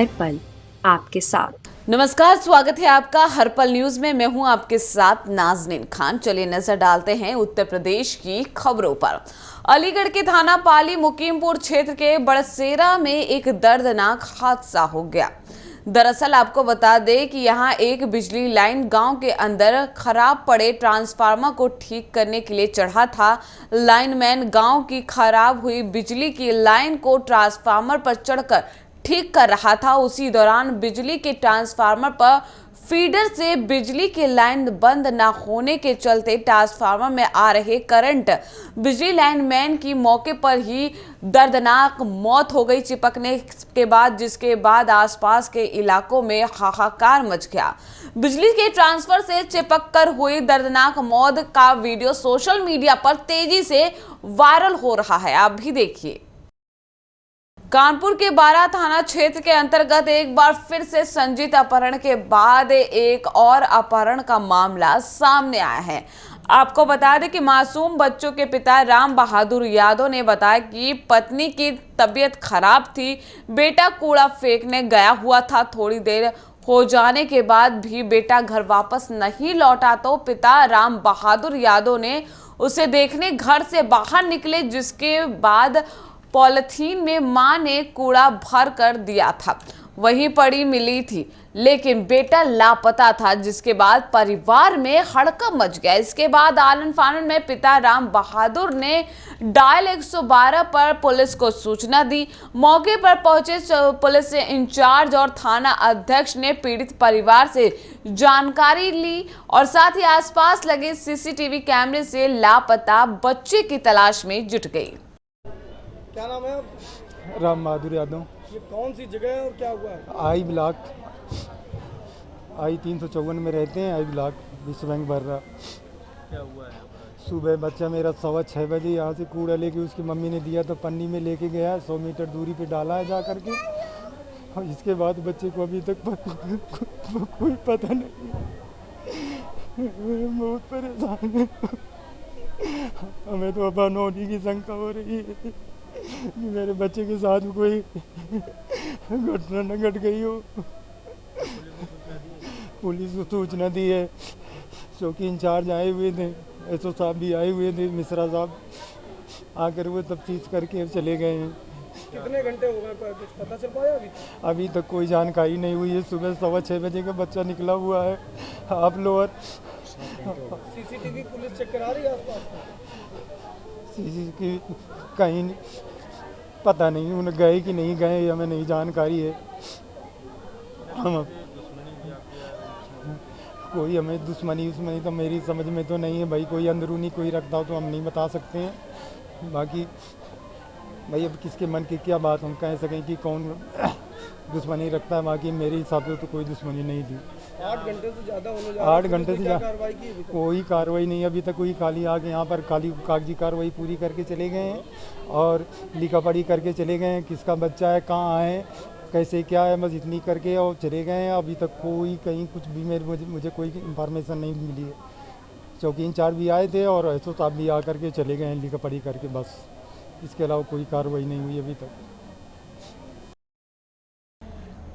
हर पल आपके साथ। नमस्कार, स्वागत है आपका हर पल न्यूज में। मैं हूं आपके साथ नाजनीन खान। चलिए नजर डालते हैं उत्तर प्रदेश की खबरों पर। अलीगढ़ के थाना पाली मुकीमपुर क्षेत्र के बड़सेरा में एक दर्दनाक हादसा हो गया। दरअसल आपको बता दें कि यहां एक बिजली लाइन गांव के अंदर खराब पड़े ट्रांसफार्मर को ठीक करने के लिए चढ़ा था। लाइनमैन गांव की खराब हुई बिजली की लाइन को ट्रांसफार्मर पर चढ़कर ठीक कर रहा था। उसी दौरान बिजली के ट्रांसफार्मर पर फीडर से बिजली की लाइन बंद न होने के चलते ट्रांसफार्मर में आ रहे करंट बिजली लाइनमैन की मौके पर ही दर्दनाक मौत हो गई चिपकने के बाद, जिसके बाद आसपास के इलाकों में हाहाकार मच गया। बिजली के ट्रांसफर से चिपक कर हुई दर्दनाक मौत का वीडियो सोशल मीडिया पर तेजी से वायरल हो रहा है। आप भी देखिए। कानपुर के बारा थाना क्षेत्र के अंतर्गत एक बार फिर से संजीत अपहरण के बाद एक और अपहरण का मामला सामने आया है। आपको बता दें कि मासूम बच्चों के पिता राम बहादुर यादव ने बताया कि पत्नी की तबीयत खराब थी, बेटा कूड़ा फेंकने गया हुआ था। थोड़ी देर हो जाने के बाद भी बेटा घर वापस नहीं लौटा तो पिता राम बहादुर यादव ने उसे देखने घर से बाहर निकले, जिसके बाद पॉलिथीन में मां ने कूड़ा भर कर दिया था, वहीं पड़ी मिली थी, लेकिन बेटा लापता था, जिसके बाद परिवार में हड़कंप मच गया। इसके बाद आलन फानन में पिता राम बहादुर ने डायल 112 पर पुलिस को सूचना दी। मौके पर पहुंचे पुलिस इंचार्ज और थाना अध्यक्ष ने पीड़ित परिवार से जानकारी ली और साथ ही आसपास लगे सीसीटीवी कैमरे से लापता बच्चे की तलाश में जुट गई। क्या नाम है? राम बहादुर यादव। ये कौन सी जगह है और क्या हुआ है? आई ब्लॉक आई 354 में रहते हैं। आई ब्लॉक विश्व बैंक भर रहा। क्या हुआ है? सुबह बच्चा मेरा 6:15 बजे यहाँ से कूड़ा लेके उसकी मम्मी ने दिया तो पन्नी में लेके गया, 100 मीटर दूरी पे डाला है जा करके। और इसके बाद बच्चे को अभी तक कोई पता नहीं। बहुत परेशान है। हमें तो अब अनहोनी की शंका हो रही है कि मेरे बच्चे के साथ कोई घटना न घट गई हो। पुलिस को सूचना दी है, चौकी इंचार्ज आए हुए थे, एसओ साहब भी आए हुए थे, मिश्रा साहब आकर वो तफ्तीश करके चले गए हैं। कितने घंटे हो गए, कुछ पता चल पाया? अभी तक कोई जानकारी नहीं हुई है। सुबह 6:15 बजे का बच्चा निकला हुआ है। आप लोग सीसीटीवी पुलिस चेक करा रही है आसपास? सीसीटीवी कहीं पता नहीं, उन्हें गए कि नहीं गए हमें नहीं जानकारी है। हम कोई हमें दुश्मनी तो मेरी समझ में तो नहीं है भाई। कोई अंदरूनी कोई रखता हो तो हम नहीं बता सकते हैं। बाकी भाई अब किसके मन की क्या बात हम कह सकें कि कौन दुश्मनी रखता है। बाकी मेरे हिसाब से तो कोई दुश्मनी नहीं थी। 8 घंटे से ज़्यादा होने जा 8 घंटे से ज़्यादा कोई कार्रवाई नहीं अभी तक। कोई खाली आके यहाँ पर खाली कागजी कार्रवाई पूरी करके चले गए हैं और लिखा पढ़ी करके चले गए हैं। किसका बच्चा है, कहाँ है, कैसे क्या है, बस इतनी करके और चले गए हैं। अभी तक कोई कहीं कुछ भी मुझे कोई इन्फॉर्मेशन नहीं मिली है। चौकी इंचार्ज भी आए थे और एसओ साहब भी आकर के चले गए हैं लिखा पढ़ी करके, बस इसके अलावा कोई कार्रवाई नहीं हुई अभी तक।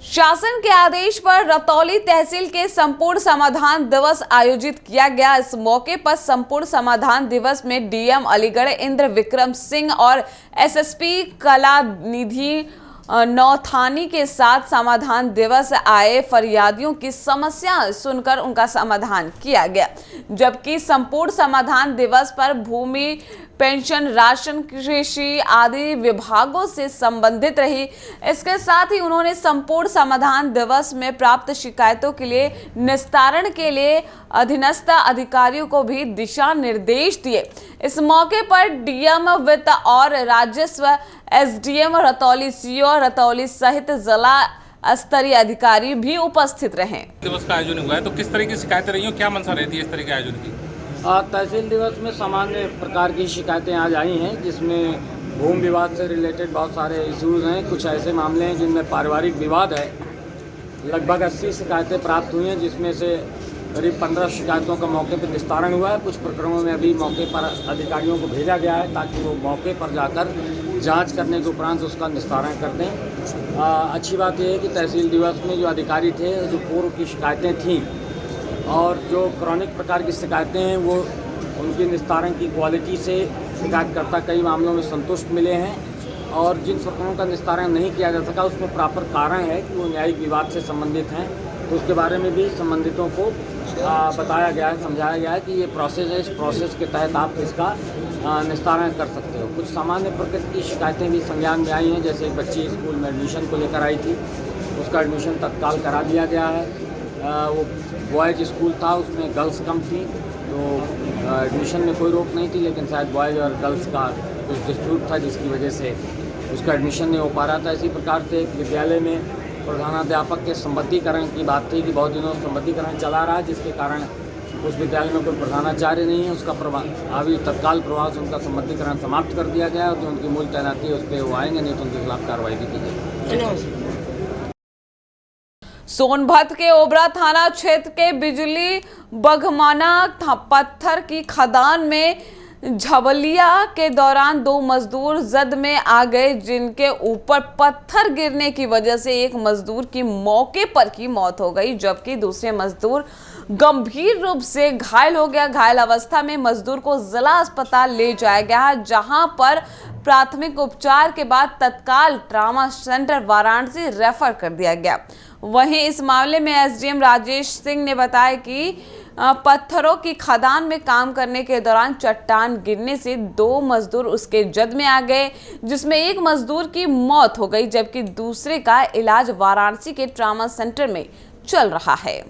शासन के आदेश पर रतौली तहसील के संपूर्ण समाधान दिवस आयोजित किया गया। इस मौके पर संपूर्ण समाधान दिवस में डीएम अलीगढ़ इंद्र विक्रम सिंह और एसएसपी कलानिधि नौथानी के साथ समाधान दिवस आए फरियादियों की समस्या सुनकर उनका समाधान किया गया। जबकि संपूर्ण समाधान दिवस पर भूमि, पेंशन, राशन, कृषि आदि विभागों से संबंधित रही। इसके साथ ही उन्होंने संपूर्ण समाधान दिवस में प्राप्त शिकायतों के लिए निस्तारण के लिए अधीनस्थ अधिकारियों को भी दिशा निर्देश दिए। इस मौके पर डीएम वित्त और राजस्व, एसडीएम रतौली, सीओ रतौली सहित जिला स्तरीय अधिकारी भी उपस्थित रहे। दिवस का आयोजन हुआ है तो किस तरह की शिकायतें रही हो, क्या मंशा रहती है इस तरह के आयोजन की? तहसील दिवस में सामान्य प्रकार की शिकायतें आज आई हैं, जिसमें भूमि विवाद से रिलेटेड बहुत सारे इश्यूज़ हैं। कुछ ऐसे मामले हैं जिनमें पारिवारिक विवाद है। लगभग 80 शिकायतें प्राप्त हुई हैं, जिसमें से करीब 15 शिकायतों का मौके पर निस्तारण हुआ है। कुछ प्रकरणों में अभी मौके पर अधिकारियों को भेजा गया है ताकि वो मौके पर जाकर जांच करने के उपरांत उसका निस्तारण कर दें। अच्छी बात यह है कि तहसील दिवस में जो अधिकारी थे, जो पूर्व की शिकायतें थीं और जो क्रॉनिक प्रकार की शिकायतें हैं, वो उनकी निस्तारण की क्वालिटी से शिकायतकर्ता कई मामलों में संतुष्ट मिले हैं। और जिन प्रकरणों का निस्तारण नहीं किया जा सका उसमें प्रॉपर कारण है कि वो न्यायिक विवाद से संबंधित हैं, तो उसके बारे में भी संबंधितों को बताया गया है, समझाया गया है कि ये प्रोसेस है, इस प्रोसेस के तहत आप इसका निस्तारण कर सकते हो। कुछ सामान्य प्रकृति की शिकायतें भी संज्ञान में आई हैं, जैसे एक बच्ची स्कूल में एडमिशन को लेकर आई थी, उसका एडमिशन तत्काल करा दिया गया है। वो बॉयज़ स्कूल था, उसमें गर्ल्स कम थी, तो एडमिशन में कोई रोक नहीं थी, लेकिन शायद बॉयज़ और गर्ल्स का कुछ डिस्प्यूट था जिसकी वजह से उसका एडमिशन नहीं हो पा रहा था। इसी प्रकार से एक विद्यालय में प्रधानाध्यापक के संबद्धीकरण की बात थी कि बहुत दिनों संबद्धीकरण चला रहा है, जिसके कारण उस विद्यालय में कोई प्रधानाचार्य नहीं है, उसका अभी तत्काल प्रभाव से उनका संबद्धीकरण समाप्त कर दिया गया है और जो उनकी मूल तैनाती है उस पर वो आएंगे, नहीं तो उनके खिलाफ कार्रवाई भी की जाएगी। सोनभद्र के ओबरा थाना क्षेत्र के बिजली बघमाना पत्थर की खदान में झबलिया के दौरान 2 मजदूर जद में आ गए, जिनके ऊपर पत्थर गिरने की वजह से एक मजदूर की मौके पर ही मौत हो गई, जबकि दूसरे मजदूर गंभीर रूप से घायल हो गया। घायल अवस्था में मजदूर को जिला अस्पताल ले जाया गया, जहां पर प्राथमिक उपचार के बाद तत्काल ट्रामा सेंटर वाराणसी रेफर कर दिया गया। वहीं इस मामले में एसडीएम राजेश सिंह ने बताया कि पत्थरों की खदान में काम करने के दौरान चट्टान गिरने से 2 मजदूर उसके जद में आ गए, जिसमें एक मजदूर की मौत हो गई, जबकि दूसरे का इलाज वाराणसी के ट्रामा सेंटर में चल रहा है।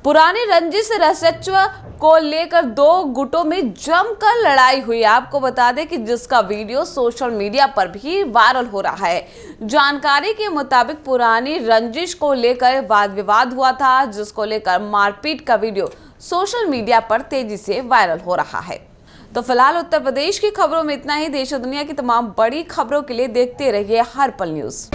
पुरानी रंजिश रसत्व को लेकर 2 गुटों में जमकर लड़ाई हुई। आपको बता दें कि जिसका वीडियो सोशल मीडिया पर भी वायरल हो रहा है। जानकारी के मुताबिक पुरानी रंजिश को लेकर वाद विवाद हुआ था, जिसको लेकर मारपीट का वीडियो सोशल मीडिया पर तेजी से वायरल हो रहा है। तो फिलहाल उत्तर प्रदेश की खबरों में इतना ही। देश और दुनिया की तमाम बड़ी खबरों के लिए देखते रहिए हर पल न्यूज।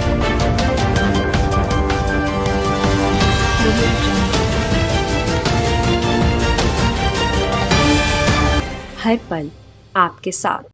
हर पल आपके साथ।